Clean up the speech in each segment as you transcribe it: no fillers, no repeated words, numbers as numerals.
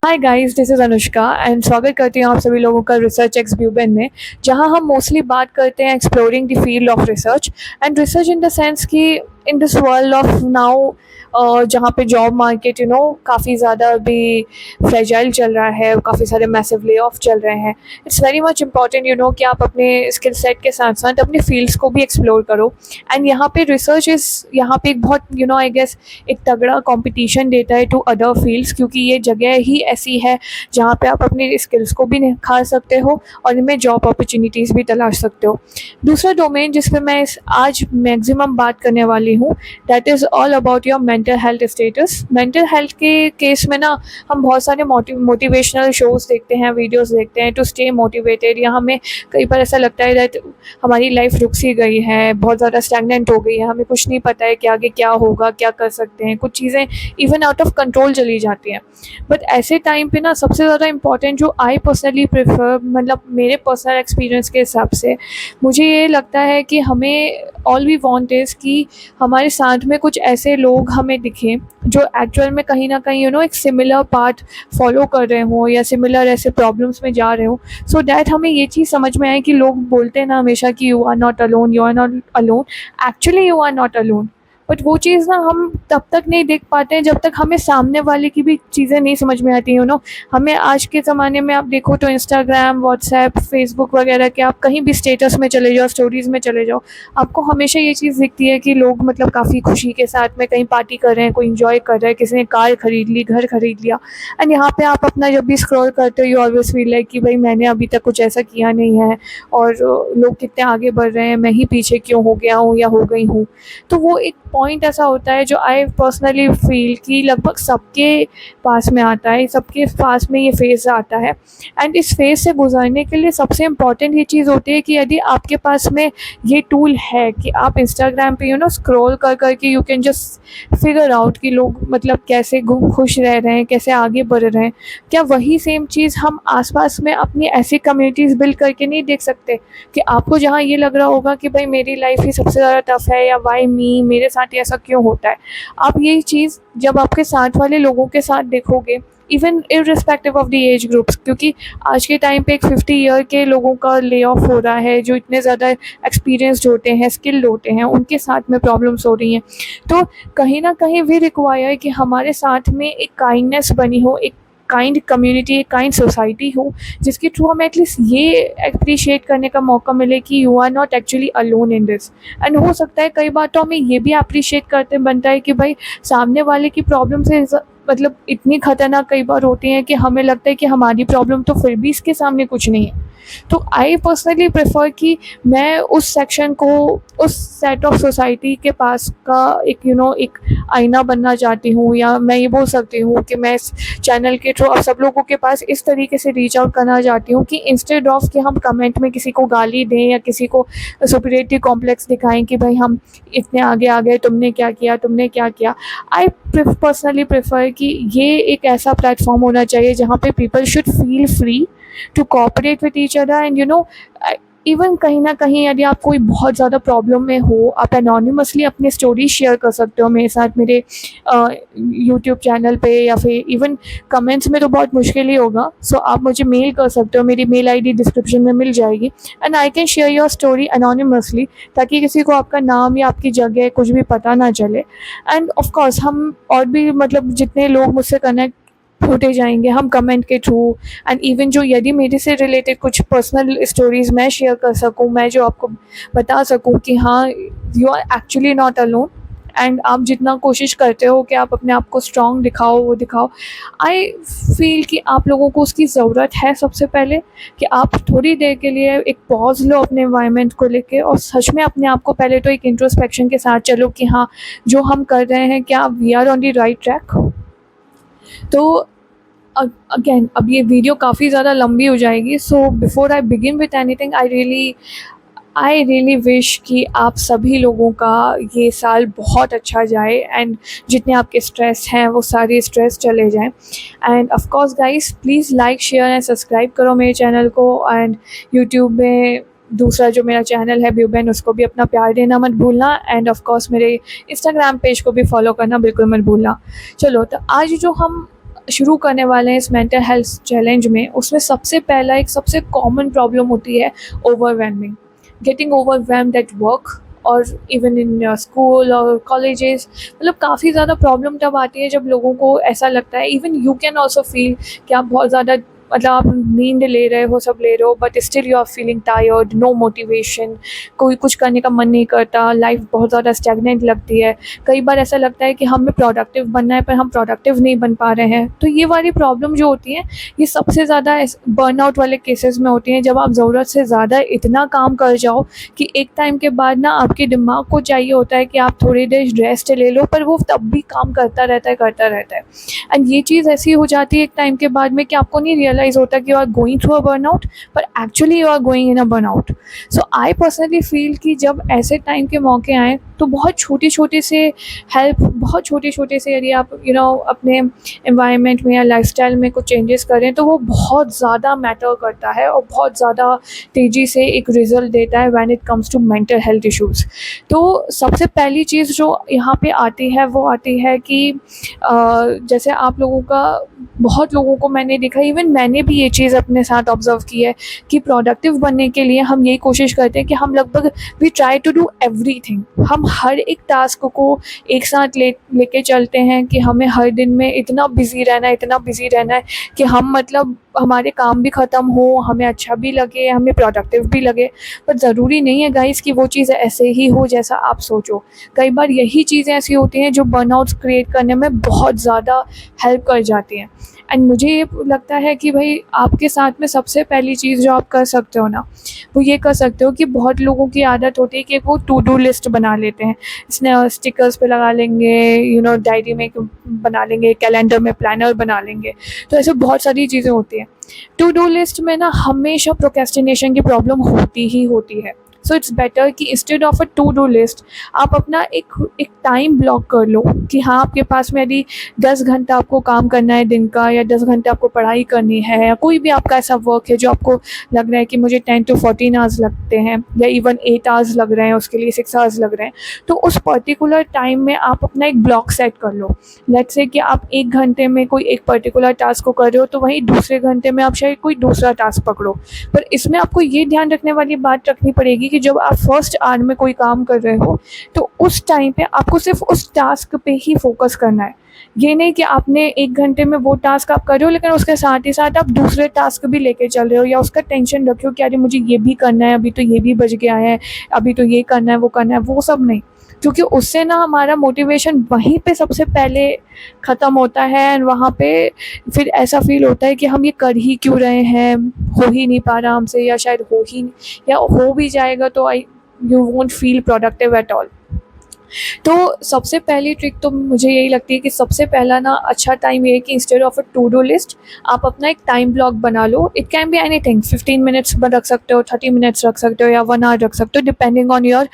Hi guys, this is Anushka and स्वागत करती हूँ आप सभी लोगों का रिसर्च एक्स ब्यूबेन में, जहाँ हम मोस्टली बात करते हैं exploring the field of research and research in the sense कि in this world of now जहाँ पे जॉब मार्केट काफ़ी ज़्यादा अभी फ्रेजाइल चल रहा है, काफ़ी सारे मैसिव ले ऑफ चल रहे हैं। इट्स वेरी मच इंपॉर्टेंट कि आप अपने स्किल सेट के साथ साथ अपने फील्ड्स को भी एक्सप्लोर करो। एंड यहाँ पे रिसर्च इज़ यहाँ पे एक बहुत आई गेस एक तगड़ा कंपटीशन देता है टू अदर फील्ड्स, क्योंकि ये जगह ही ऐसी है जहाँ पे आप अपनी स्किल्स को भी निखार सकते हो और इनमें जॉब अपॉर्चुनिटीज़ भी तलाश सकते हो। दूसरा डोमेन जिस पे मैं आज मैक्सिमम बात करने वाली हूँ, that is all about your mental health status. Mental health के केस में ना हम बहुत सारे मोटिवेशनल शोज़ देखते हैं, वीडियोज़ देखते हैं टू स्टे मोटिवेटेड, या हमें कई बार ऐसा लगता है दैट हमारी लाइफ रुक सी गई है, बहुत ज़्यादा स्टैगनेंट हो गई है, हमें कुछ नहीं पता है कि आगे क्या होगा, क्या कर सकते हैं, कुछ चीज़ें इवन आउट ऑफ कंट्रोल चली जाती हैं। बट ऐसे टाइम पे ना सबसे ज़्यादा इम्पॉर्टेंट जो आई पर्सनली प्रेफर, मतलब मेरे पर्सनल एक्सपीरियंस के हिसाब से मुझे ये लगता है कि हमें ऑल वी वांट इज़ कि हमारे साथ में कुछ ऐसे लोग हमें दिखें जो एक्चुअल में कहीं ना कहीं एक सिमिलर पाथ फॉलो कर रहे हों या सिमिलर ऐसे प्रॉब्लम्स में जा रहे हों, सो डैट हमें ये चीज़ समझ में आए कि लोग बोलते हैं ना हमेशा कि you are not alone, you are not alone, actually you are not alone. But वो चीज़ ना हम तब तक नहीं देख पाते हैं जब तक हमें सामने वाले की भी चीज़ें नहीं समझ में आती हमें आज के ज़माने में आप देखो तो इंस्टाग्राम, व्हाट्सएप, फेसबुक वगैरह के आप कहीं भी स्टेटस में चले जाओ, स्टोरीज़ में चले जाओ, आपको हमेशा ये चीज़ दिखती है कि लोग मतलब काफ़ी खुशी के साथ में कहीं पार्टी कर रहे हैं, कोई इंजॉय कर रहा है, किसी ने कार खरीद ली, घर खरीद लिया। एंड यहाँ पे आप अपना जब भी स्क्रॉल करते हो यू ऑलवेज फील लाइक कि भाई मैंने अभी तक कुछ ऐसा किया नहीं है और लोग कितने आगे बढ़ रहे हैं, मैं ही पीछे क्यों हो गया हूँ या हो गई हूँ। तो वो एक पॉइंट ऐसा होता है जो आई पर्सनली फील कि लगभग सबके पास में आता है, सबके पास में ये फेज़ आता है। एंड इस फेज़ से गुजरने के लिए सबसे इम्पॉर्टेंट ये चीज़ होती है कि यदि आपके पास में ये टूल है कि आप इंस्टाग्राम पे स्क्रॉल कर कर के you can just figure out कि लोग मतलब कैसे खुश रह रहे हैं, कैसे आगे बढ़ रहे हैं, क्या वही सेम चीज़ हम आसपास में अपनी ऐसी कम्युनिटीज़ बिल्ड करके नहीं देख सकते कि आपको जहाँ ये लग रहा होगा कि भाई मेरी लाइफ ही सबसे ज़्यादा टफ है या वाई मी, मेरे साथ ही ऐसा क्यों होता है, आप यही चीज़ जब आपके साथ वाले लोगों के साथ देखोगे, even irrespective of the age groups, क्योंकि आज के टाइम पे एक 50 ईयर के लोगों का ले ऑफ हो रहा है जो इतने ज़्यादा एक्सपीरियंस्ड होते हैं, स्किल्ड होते हैं, उनके साथ में प्रॉब्लम्स हो रही हैं। तो कहीं ना कहीं वी रिक्वायर कि हमारे साथ में एक काइंडनेस बनी हो, एक काइंड कम्युनिटी, एक काइंड सोसाइटी हो, जिसके थ्रू हमें एटलीस्ट ये अप्रिशिएट करने का मौका मिले कि you are not actually alone in this. And हो सकता है कई बार तो हमें ये भी अप्रिशिएट करते बनता है कि भाई सामने वाले की प्रॉब्लम से मतलब इतनी खतरनाक कई बार होती हैं कि हमें लगता है कि हमारी प्रॉब्लम तो फिर भी इसके सामने कुछ नहीं है। तो आई पर्सनली प्रेफर कि मैं उस सेक्शन को, उस सेट ऑफ सोसाइटी के पास का एक एक आईना बनना चाहती हूँ, या मैं ये बोल सकती हूँ कि मैं इस चैनल के थ्रू अब सब लोगों के पास इस तरीके से रीच आउट करना चाहती हूँ कि इंस्टेड ऑफ कि हम कमेंट में किसी को गाली दें या किसी को सुपीरियरिटी कॉम्प्लेक्स दिखाएं कि भाई हम इतने आगे आ गए, तुमने क्या किया, तुमने क्या किया, आई पर्सनली प्रेफर कि ये एक ऐसा प्लेटफॉर्म होना चाहिए जहाँ पे people should feel free to cooperate with each other. And even कहीं ना कहीं यदि आप कोई बहुत ज़्यादा प्रॉब्लम में हो, आप एनोनिमसली अपनी स्टोरी शेयर कर सकते हो मेरे साथ, मेरे यूट्यूब चैनल पे, या फिर इवन कमेंट्स में तो बहुत मुश्किल ही होगा, सो आप मुझे मेल कर सकते हो, मेरी मेल आईडी डिस्क्रिप्शन में मिल जाएगी, and I can share your story anonymously, ताकि किसी को आपका नाम या आपकी जगह कुछ भी पता ना चले। एंड ऑफ कोर्स हम और भी मतलब जितने लोग मुझसे कनेक्ट होते जाएंगे हम कमेंट के थ्रू, एंड इवन जो यदि मेरे से रिलेटेड कुछ पर्सनल स्टोरीज़ मैं शेयर कर सकूं, मैं जो आपको बता सकूं कि हाँ you are actually not alone, and आप जितना कोशिश करते हो कि आप अपने आप को स्ट्रॉन्ग दिखाओ, वो दिखाओ, आई फील कि आप लोगों को उसकी ज़रूरत है सबसे पहले, कि आप थोड़ी देर के लिए एक पॉज लो अपने एनवायरनमेंट को लेके और सच में अपने आप को पहले तो एक इंट्रोस्पेक्शन के साथ चलो कि हाँ जो हम कर रहे हैं क्या we are on the right track. तो अगेन अब ये वीडियो काफ़ी ज़्यादा लंबी हो जाएगी, so before I begin with anything I really wish कि आप सभी लोगों का ये साल बहुत अच्छा जाए, एंड जितने आपके स्ट्रेस हैं वो सारे स्ट्रेस चले जाएं। End of course guys please like, share and subscribe करो मेरे चैनल को, एंड यूट्यूब में दूसरा जो मेरा चैनल है ब्यूबेन, उसको भी अपना प्यार देना मत भूलना, एंड ऑफ कोर्स मेरे इंस्टाग्राम पेज को भी फॉलो करना बिल्कुल मत भूलना। चलो तो आज जो हम शुरू करने वाले हैं इस मेंटल हेल्थ चैलेंज में, उसमें सबसे पहला एक सबसे कॉमन प्रॉब्लम होती है overwhelming, getting overwhelmed at work और इवन इन स्कूल और कॉलेजेस। मतलब काफ़ी ज़्यादा प्रॉब्लम तब आती है जब लोगों को ऐसा लगता है, even you can also feel कि आप बहुत ज़्यादा, मतलब आप नींद ले रहे हो, सब ले रहे हो, but still you are feeling tired, no motivation, कोई कुछ करने का मन नहीं करता, लाइफ बहुत ज़्यादा स्टैग्नेंट लगती है। कई बार ऐसा लगता है कि हमें प्रोडक्टिव बनना है पर हम प्रोडक्टिव नहीं बन पा रहे हैं। तो ये वाली प्रॉब्लम जो होती है, ये सबसे ज़्यादा बर्नआउट वाले केसेस में होती हैं, जब आप ज़रूरत से ज़्यादा इतना काम कर जाओ कि एक टाइम के बाद ना आपके दिमाग को चाहिए होता है कि आप थोड़ी देर रेस्ट ले लो, पर वो तब भी काम करता रहता है, करता रहता है। एंड ये चीज़ ऐसी हो जाती है एक टाइम के बाद में कि आपको नहीं रियलाइज़ होता कि you are going through a burnout, पर actually you are going in a burnout. So I personally feel कि जब ऐसे टाइम के मौके आएँ तो बहुत छोटे छोटे से हेल्प, बहुत छोटे छोटे से यदि आप अपने एनवायरनमेंट में या लाइफस्टाइल में कुछ चेंजेस करें तो वो बहुत ज़्यादा मैटर करता है और बहुत ज़्यादा तेज़ी से एक रिज़ल्ट देता है when it comes to mental health issues. तो सबसे पहली चीज़ जो यहाँ पे आती है वो आती है कि जैसे आप लोगों का, बहुत लोगों को मैंने देखा, इवन मैंने भी ये चीज़ अपने साथ ऑब्ज़र्व की है कि प्रोडक्टिव बनने के लिए हम यही कोशिश करते हैं कि हम लगभग we try to do everything. हम हर एक टास्क को एक साथ लेके चलते हैं कि हमें हर दिन में इतना बिज़ी रहना है, इतना बिज़ी रहना है कि हम, मतलब हमारे काम भी ख़त्म हो, हमें अच्छा भी लगे, हमें प्रोडक्टिव भी लगे। पर ज़रूरी नहीं है गाइस कि वो चीज़ ऐसे ही हो जैसा आप सोचो। कई बार यही चीज़ें ऐसी होती हैं जो बर्नआउट्स क्रिएट करने में बहुत ज़्यादा हेल्प कर जाती हैं। एंड मुझे ये लगता है कि भाई आपके साथ में सबसे पहली चीज़ जो आप कर सकते हो ना, वो ये कर सकते हो कि बहुत लोगों की आदत होती है कि वो टू डू लिस्ट बना लेते हैं, इसने स्टिकर्स पे लगा लेंगे, डायरी में बना लेंगे, कैलेंडर में प्लानर बना लेंगे। तो ऐसे बहुत सारी चीज़ें होती हैं। टू डू लिस्ट में ना हमेशा प्रोक्रेस्टिनेशन की प्रॉब्लम होती ही होती है। सो इट्स बेटर कि instead of a to do list आप अपना एक टाइम ब्लॉक कर लो कि हाँ, आपके पास में यदि 10 घंटा आपको काम करना है दिन का, या 10 घंटे आपको पढ़ाई करनी है, या कोई भी आपका ऐसा वर्क है जो आपको लग रहा है कि मुझे 10 to 14 आवर्स लगते हैं, या इवन 8 आवर्स लग रहे हैं, उसके लिए 6 आवर्स लग रहे हैं, तो उस पर्टिकुलर टाइम में आप अपना एक ब्लॉक सेट कर लो। लेट्स से कि आप 1 घंटे में कोई एक पर्टिकुलर टास्क को कर रहे हो, तो वहीं दूसरे घंटे में आप शायद कोई दूसरा टास्क पकड़ो। पर इसमें आपको ये ध्यान रखने वाली बात रखनी पड़ेगी कि जब आप फर्स्ट आवर में कोई काम कर रहे हो तो उस टाइम पे आपको सिर्फ उस टास्क पे ही फोकस करना है। ये नहीं कि आपने 1 घंटे में वो टास्क आप कर रहे हो लेकिन उसके साथ ही साथ आप दूसरे टास्क भी लेके चल रहे हो, या उसका टेंशन रखे हो कि अरे मुझे ये भी करना है, अभी तो ये भी बच गया है, अभी तो ये करना है, वो करना है, वो सब नहीं। क्योंकि उससे ना हमारा मोटिवेशन वहीं पे सबसे पहले ख़त्म होता है, एंड वहाँ पे फिर ऐसा फील होता है कि हम ये कर ही क्यों रहे हैं, हो ही नहीं पा रहा हमसे, या शायद हो ही, या हो भी जाएगा तो you won't feel productive at all. तो सबसे पहली ट्रिक तो मुझे यही लगती है कि सबसे पहला ना अच्छा टाइम ये है कि instead of a to do list आप अपना एक टाइम ब्लॉक बना लो। It can be anything, 15 minutes में रख सकते हो, 30 मिनट्स रख सकते हो, या 1 आवर रख सकते हो, depending on your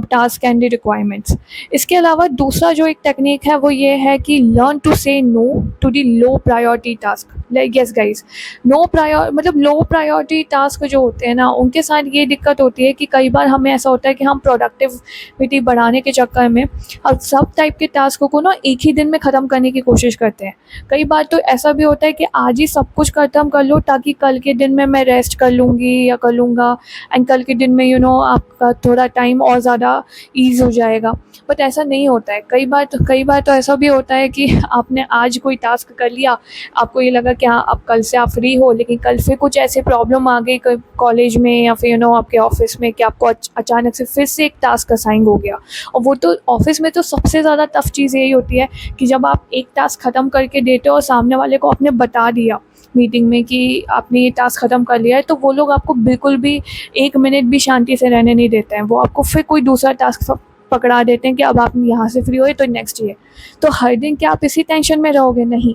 task and the requirements. इसके अलावा दूसरा जो एक टेक्निक है वो ये है कि learn to say no to the low priority task. Like yes guys, मतलब लो प्रायोरिटी टास्क जो होते हैं ना, उनके साथ ये दिक्कत होती है कि कई बार हमें ऐसा होता है कि हम प्रोडक्टिविटी बढ़ाने के चक्कर में अब सब टाइप के टास्क को ना एक ही दिन में ख़त्म करने की कोशिश करते हैं। कई बार तो ऐसा भी होता है कि आज ही सब कुछ ख़त्म कर लो ताकि कल के दिन में मैं रेस्ट कर लूँगी या कर लूँगा, एंड कल के दिन में आपका थोड़ा टाइम और ज़्यादा ईज़ हो जाएगा। बट ऐसा नहीं होता है। कई बार तो ऐसा भी होता है कि आपने आज कोई टास्क कर लिया, आपको ये लगा कि हाँ अब कल से आप फ्री हो, लेकिन कल फिर कुछ ऐसे प्रॉब्लम आ गई कॉलेज में या फिर आपके ऑफिस में कि आपको अचानक से फिर से एक टास्क असाइन हो गया। और वो तो ऑफिस में तो सबसे ज़्यादा टफ चीज़ यही होती है कि जब आप एक टास्क ख़त्म करके देते हो और सामने वाले को आपने बता दिया मीटिंग में कि आपने ये टास्क ख़त्म कर लिया है, तो वो लोग आपको बिल्कुल भी 1 मिनट भी शांति से रहने नहीं देते हैं। वो आपको फिर कोई दूसरा टास्क पकड़ा देते हैं कि अब आप यहाँ से फ्री हुए तो नेक्स्ट ये। तो हर दिन क्या आप इसी टेंशन में रहोगे? नहीं।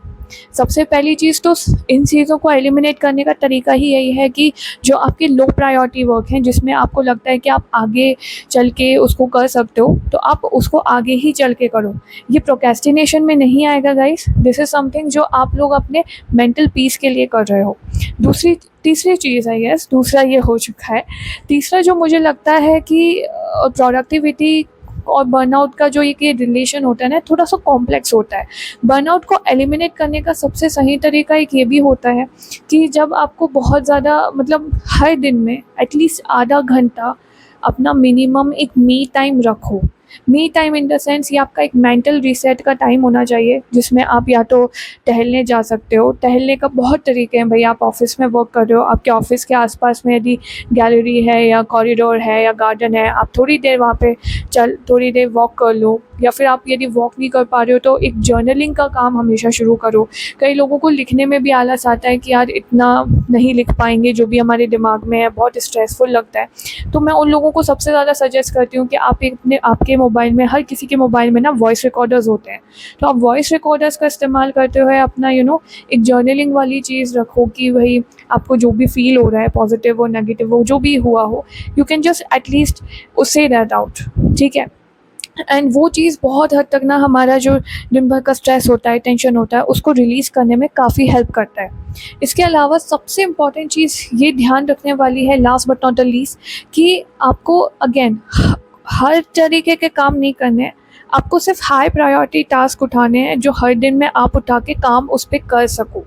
सबसे पहली चीज़ तो इन चीज़ों को एलिमिनेट करने का तरीका ही यही है कि जो आपके लो प्रायोरिटी वर्क हैं, जिसमें आपको लगता है कि आप आगे चल के उसको कर सकते हो, तो आप उसको आगे ही चल के करो। ये प्रोक्रेस्टिनेशन में नहीं आएगा गाइस। दिस इज़ समथिंग जो आप लोग अपने मेंटल पीस के लिए कर रहे हो। तीसरी चीज़ है, यस दूसरा ये हो चुका है। तीसरा जो मुझे लगता है कि प्रोडक्टिविटी और बर्नआउट का जो ये रिलेशन होता है ना, थोड़ा सा कॉम्प्लेक्स होता है। बर्नआउट को एलिमिनेट करने का सबसे सही तरीका एक ये भी होता है कि जब आपको बहुत ज़्यादा मतलब हर दिन में एटलीस्ट आधा घंटा अपना मिनिमम एक मी टाइम रखो। Me time in the sense ये आपका एक मेंटल रीसेट का टाइम होना चाहिए, जिसमें आप या तो टहलने जा सकते हो। टहलने का बहुत तरीके हैं भाई, आप ऑफिस में वर्क कर रहे हो, आपके ऑफिस के आसपास में यदि गैलरी है या कॉरिडोर है या गार्डन है, आप थोड़ी देर वहाँ पे थोड़ी देर वॉक कर लो। या फिर आप यदि वॉक नहीं कर पा रहे हो तो एक जर्नलिंग का काम हमेशा शुरू करो। कई लोगों को लिखने में भी आलस आता है कि यार इतना नहीं लिख पाएंगे, जो भी हमारे दिमाग में है बहुत स्ट्रेसफुल लगता है। तो मैं उन लोगों को सबसे ज़्यादा सजेस्ट करती हूँ कि आप अपने आपके मोबाइल में, हर किसी के मोबाइल में ना वॉइस रिकॉर्डर्स होते हैं, तो आप वॉइस रिकॉर्डर्स का इस्तेमाल करते हुए अपना एक जर्नलिंग वाली चीज़ रखो कि भाई आपको जो भी फील हो रहा है, पॉजिटिव हो नेगेटिव हो, जो भी हुआ हो, you can just at least say that out. ठीक है। एंड वो चीज़ बहुत हद तक ना हमारा जो दिन भर का स्ट्रेस होता है, टेंशन होता है, उसको रिलीज़ करने में काफ़ी हेल्प करता है। इसके अलावा सबसे इम्पॉर्टेंट चीज़ ये ध्यान रखने वाली है, last but not the least, कि आपको अगेन हर तरीके के काम नहीं करने हैं। आपको सिर्फ हाई प्रायोरिटी टास्क उठाने हैं जो हर दिन में आप उठा के काम उस पर कर सको।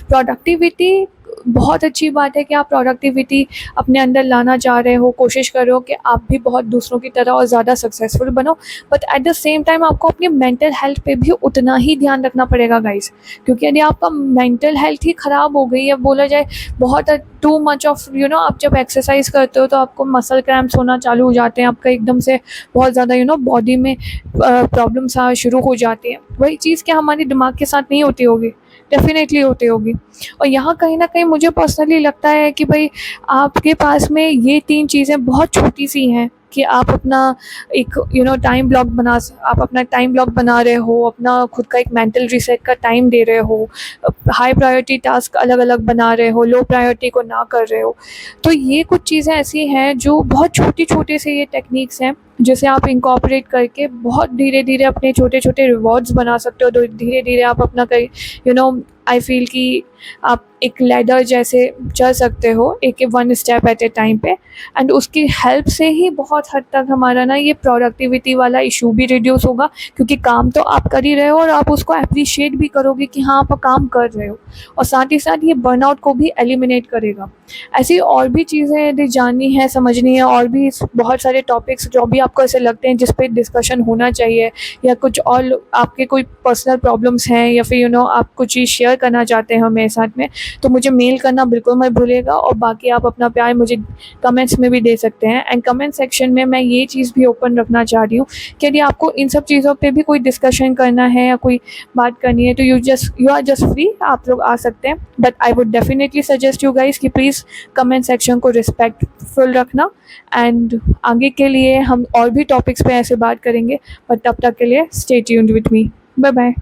प्रोडक्टिविटी बहुत अच्छी बात है कि आप प्रोडक्टिविटी अपने अंदर लाना चाह रहे हो, कोशिश कर रहे हो कि आप भी बहुत दूसरों की तरह और ज़्यादा सक्सेसफुल बनो। But at the same time आपको अपनी मेंटल हेल्थ पे भी उतना ही ध्यान रखना पड़ेगा गाइस, क्योंकि यदि आपका मेंटल हेल्थ ही ख़राब हो गई, या बोला जाए बहुत टू मच ऑफ आप जब एक्सरसाइज करते हो तो आपको मसल क्रैम्प्स होना चालू हो जाते हैं, आपका एकदम से बहुत ज़्यादा बॉडी में प्रॉब्लम्स शुरू हो जाती हैं। वही चीज़ क्या हमारे दिमाग के साथ नहीं होती होगी? डेफिनेटली होती होगी। और यहाँ कहीं ना कहीं मुझे पर्सनली लगता है कि भाई आपके पास में ये 3 चीज़ें बहुत छोटी सी हैं कि आप अपना एक टाइम ब्लॉक आप अपना टाइम ब्लॉक बना रहे हो, अपना खुद का एक मेंटल रीसेट का टाइम दे रहे हो, हाई प्रायोरिटी टास्क अलग अलग बना रहे हो, लो प्रायोरिटी को ना कर रहे हो। तो ये कुछ चीज़ें ऐसी हैं जो बहुत छोटी छोटी से ये टेक्निक्स हैं जिसे आप इंकॉर्पोरेट करके बहुत धीरे धीरे अपने छोटे छोटे रिवॉर्ड्स बना सकते हो। तो धीरे धीरे आप अपना कहीं आई फील कि आप एक लैडर जैसे चल सकते हो, एक 1 स्टेप एट ए टाइम पे। एंड उसकी हेल्प से ही बहुत हद तक हमारा ना ये प्रोडक्टिविटी वाला इशू भी रिड्यूस होगा, क्योंकि काम तो आप कर ही रहे हो और आप उसको अप्रिशिएट भी करोगे कि हाँ आप काम कर रहे हो। और साथ ही साथ ये बर्नआउट को भी एलिमिनेट करेगा। ऐसी और भी चीज़ें यदि जाननी है, समझनी है, और भी बहुत सारे टॉपिक्स जो भी आपको ऐसे लगते हैं जिस पे डिस्कशन होना चाहिए, या कुछ और आपके कोई पर्सनल प्रॉब्लम्स हैं, या फिर आप कुछ चीज़ शेयर करना चाहते हैं हमारे साथ में, तो मुझे मेल करना बिल्कुल मत भूलिएगा। और बाकी आप अपना प्यार मुझे कमेंट्स में भी दे सकते हैं। एंड कमेंट सेक्शन में मैं ये चीज़ भी ओपन रखना चाह रही हूँ कि यदि आपको इन सब चीज़ों पे भी कोई डिस्कशन करना है या कोई बात करनी है तो यू आर जस्ट फ्री, आप लोग आ सकते हैं। But I would definitely suggest you guys कि प्लीज़ कमेंट सेक्शन को रिस्पेक्टफुल रखना। एंड आगे के लिए हम और भी टॉपिक्स पे ऐसे बात करेंगे, बट तब तक के लिए stay tuned with me. Bye bye.